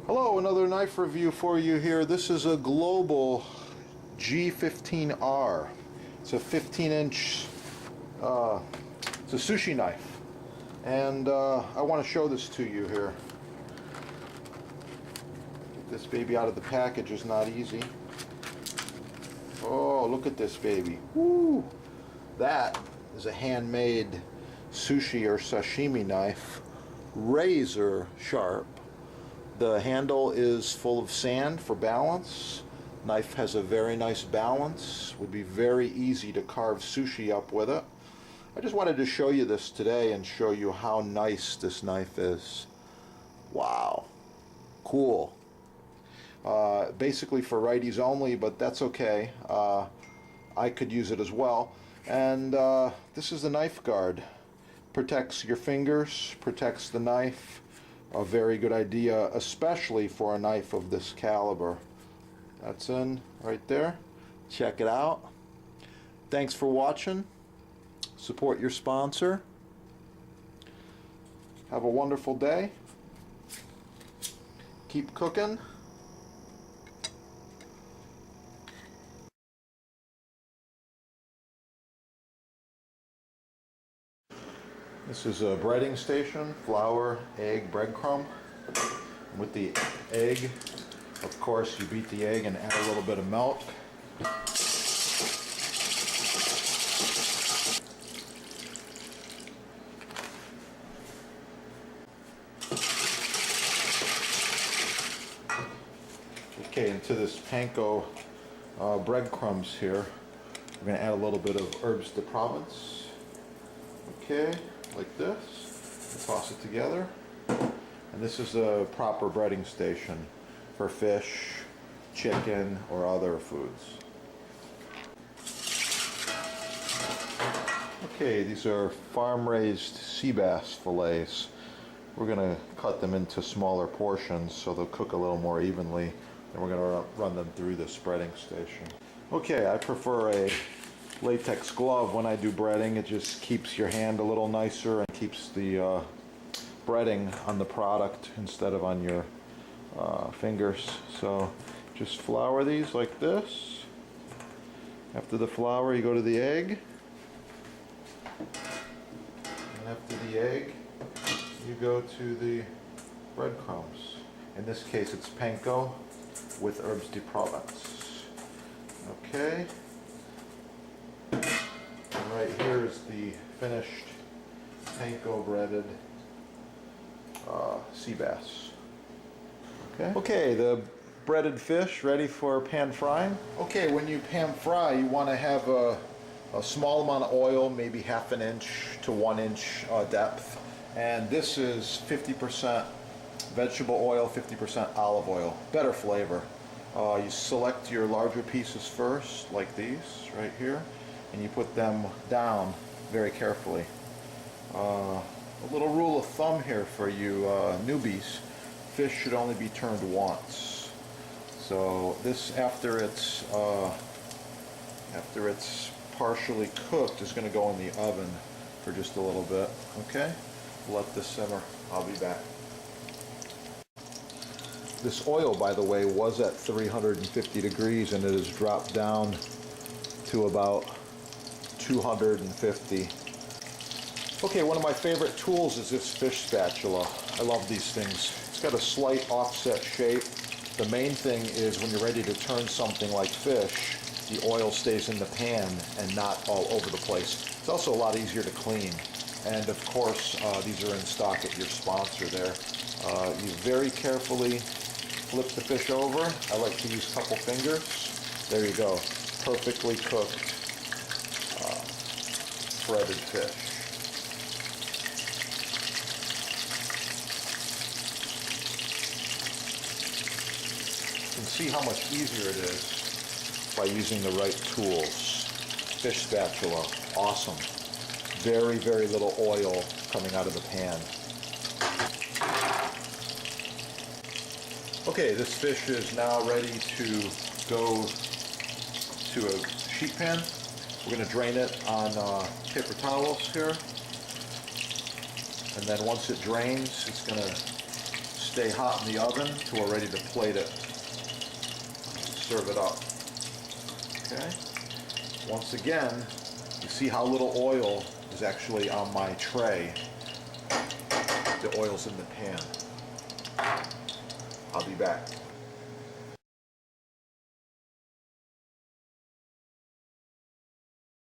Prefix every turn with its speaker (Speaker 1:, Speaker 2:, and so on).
Speaker 1: Hello, another knife review for you here. This is a Global G15R. It's a 15-inch, it's a sushi knife. And I want to show this to you here. Get this baby out of the package is not easy. Oh, look at this baby. Woo! That is a handmade sushi or sashimi knife. Razor sharp. The handle is full of sand for balance. Knife has a very nice balance. Would be very easy to carve sushi up with it. I just wanted to show you this today and show you how nice this knife is. Wow. Cool. Basically for righties only, but that's okay. I could use it as well. And this is the knife guard. Protects your fingers, protects the knife. A very good idea, especially for a knife of this caliber. That's in right there. Check it out. Thanks for watching. Support your sponsor. Have a wonderful day. Keep cooking. This is a breading station, flour, egg, breadcrumb. With the egg, of course, you beat the egg and add a little bit of milk. Okay, into this panko breadcrumbs here, we're going to add a little bit of herbes de Provence. Okay. Like this, and toss it together. And this is a proper breading station for fish, chicken, or other foods. Okay, these are farm-raised sea bass fillets. We're going to cut them into smaller portions so they'll cook a little more evenly. Then we're going to run them through this breading station. Okay, I prefer a latex glove when I do breading. It just keeps your hand a little nicer and keeps the breading on the product instead of on your fingers. So just flour these like this. After the flour you go to the egg, and after the egg you go to the breadcrumbs. In this case it's panko with herbes de Provence. Okay. Right here is the finished panko breaded sea bass. Okay, the breaded fish ready for pan frying. Okay, when you pan fry, you want to have a small amount of oil, maybe half an inch to 1 inch depth. And this is 50% vegetable oil, 50% olive oil. Better flavor. You select your larger pieces first, like these right here. And you put them down very carefully. A little rule of thumb here for you newbies: fish should only be turned once. So this, after it's partially cooked, is going to go in the oven for just a little bit. Okay, let this simmer. I'll be back. This oil, by the way, was at 350 degrees and it has dropped down to about 250. Okay, one of my favorite tools is this fish spatula. I love these things. It's got a slight offset shape. The main thing is when you're ready to turn something like fish, the oil stays in the pan and not all over the place. It's also a lot easier to clean. And of course, these are in stock at your sponsor there. You very carefully flip the fish over. I like to use a couple fingers. There you go. Perfectly cooked breaded fish. You can see how much easier it is by using the right tools. Fish spatula, awesome. Very, very little oil coming out of the pan. Okay, this fish is now ready to go to a sheet pan. We're going to drain it on paper towels here. And then once it drains, it's going to stay hot in the oven till we're ready to plate it. Serve it up. Okay. Once again, you see how little oil is actually on my tray. The oil's in the pan. I'll be back.